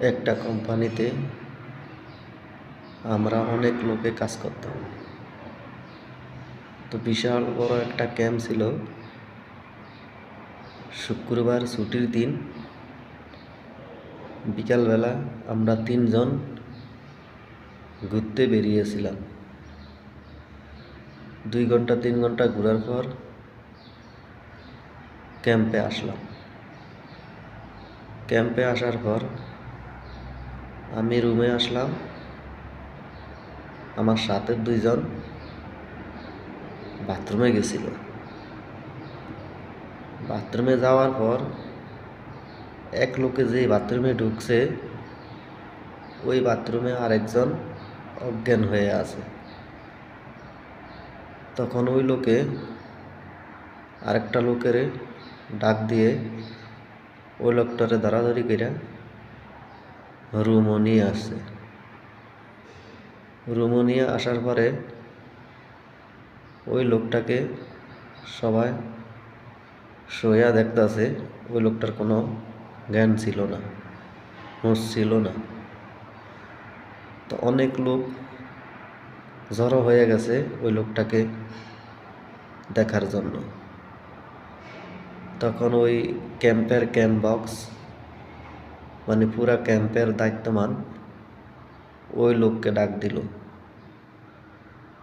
একটা কোম্পানিতে আমরা অনেক লোকে কাজ করতাম। তো বিশাল বড় একটা ক্যাম্প ছিল। শুক্রবার ছুটির দিন বিকালবেলা আমরা 3 জন ঘুরতে বেরিয়েছিলাম। 2 ঘন্টা 3 ঘন্টা ঘোরার পর ক্যাম্পে আসলাম। ক্যাম্পে আসার পর আমি রুমে আসলাম। আমার সাথে 2 জন বাথরুমে গেছিল। বাথরুমে যাওয়ার পর এক লোকে যে বাথরুমে ঢুকছে, ওই বাথরুমে আরেকজন অজ্ঞান হয়ে আছে। তখন ওই লোকে আরেকটা লোকের ডাক দিয়ে ওই লোকটারে ধরাধরি করে রুমও নিয়ে আসছে। রুমও নিয়ে আসার পরে ওই লোকটাকে সবাই শোয়া দেখতেছে। ওই লোকটার কোনো জ্ঞান ছিল না, হুঁশ ছিল না। তো অনেক লোক জড়ো হয়ে গেছে ওই লোকটাকে দেখার জন্য। তখন ওই ক্যাম্প বক্স মানে পুরা ক্যাম্পের দায়িত্বমান ওই লোককে ডাক দিল।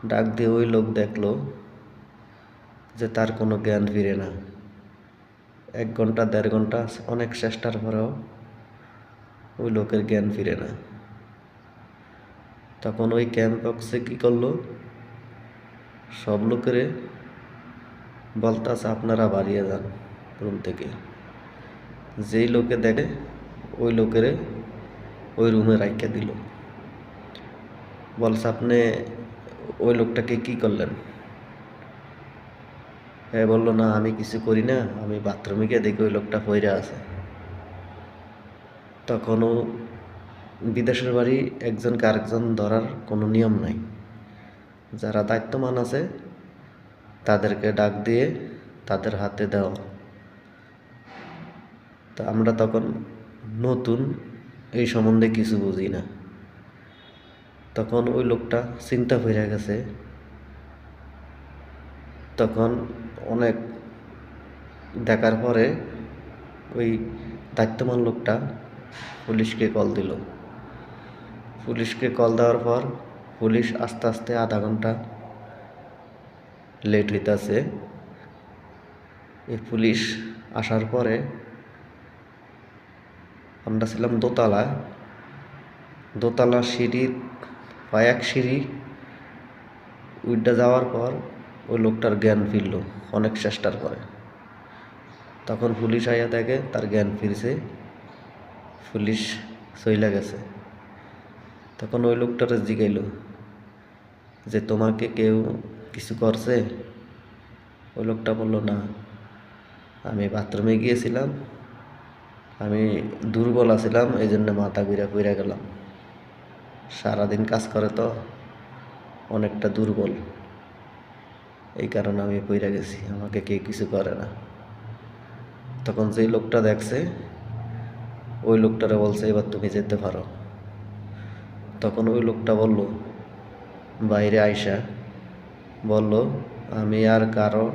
ডাক দিয়ে ওই লোক দেখলো যে তার কোনো জ্ঞান ফিরে না। 1 ঘন্টা 1.5 ঘন্টা অনেক চেষ্টার পরেও ওই লোকের জ্ঞান ফিরে না। তখন ওই ক্যাম্প বক্সে কী করলো, সব লোকেরে বলতাছে আপনারা বাড়িয়ে যান রুম থেকে। যেই লোকে দেখে ওই লোকেরে ওই রুমে রাখিয়ে দিল। বলছে আপনি ওই লোকটাকে কি করলেন? হ্যাঁ বললো, না আমি কিছু করি না, আমি বাথরুমে গিয়ে দেখি ওই লোকটা পইরা আছে। তখনও বিদেশের বাড়ি একজনকে আরেকজন ধরার কোনো নিয়ম নাই। যারা দায়িত্বমান আছে তাদেরকে ডাক দিয়ে তাদের হাতে দেওয়া। তা আমরা তখন নতুন, এই সম্বন্ধে কিছু বুঝি না। তখন ওই লোকটা চিন্তা হয়ে গেছে। তখন অনেক দেখার পরে ওই দায়িত্বমান লোকটা পুলিশকে কল দিল। পুলিশকে কল দেওয়ার পর পুলিশ আস্তে আস্তে আধা ঘন্টা লেট হইতেছে। এই পুলিশ আসার পরে আমরা ছিলাম দোতলায়। দোতলা সিঁড়ির বা এক সিঁড়ি উইডা যাওয়ার পর ওই লোকটার জ্ঞান ফিরল অনেক চেষ্টার পরে। তখন পুলিশ আইয়া দেখে তার জ্ঞান ফিরছে, পুলিশ চইলা গেছে। তখন ওই লোকটারে জিগাইল যে তোমাকে কেউ কিছু করছে? ওই লোকটা বলল, না আমি বাথরুমে গিয়েছিলাম, আমি দুর্বল আছিলাম, এই জন্য মাথা ঘুরে পইরা গেলাম। সারাদিন কাজ করে তো অনেকটা দুর্বল, এই কারণে আমি পইরা গেছি, আমাকে কেউ কিছু করে না। তখন যেই লোকটা দেখছে ওই লোকটারে বলছে এবার তুমি যেতে পারো। তখন ওই লোকটা বলল, বাইরে আইসা বলল আমি আর কারো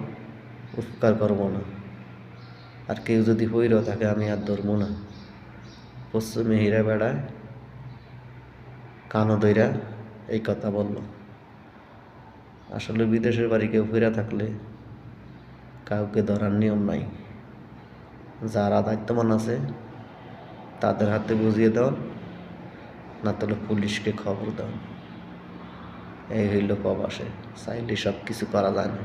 উপকার করবো না, আর কেউ যদি হইর থাকে আমি আর ধরবো না। পশ্চিমে হীরা বেড়ায় কানো দইরা এই কথা বলল। আসলে বিদেশের বাড়ি কেউ ফিরা থাকলে কাউকে ধরার নিয়ম নাই। যারা দায়িত্বমান আছে তাদের হাতে বুঝিয়ে দাও, না তাহলে পুলিশকে খবর দাও। এই হইল প্রবাসে, চাইলে সব কিছু করা যায় না।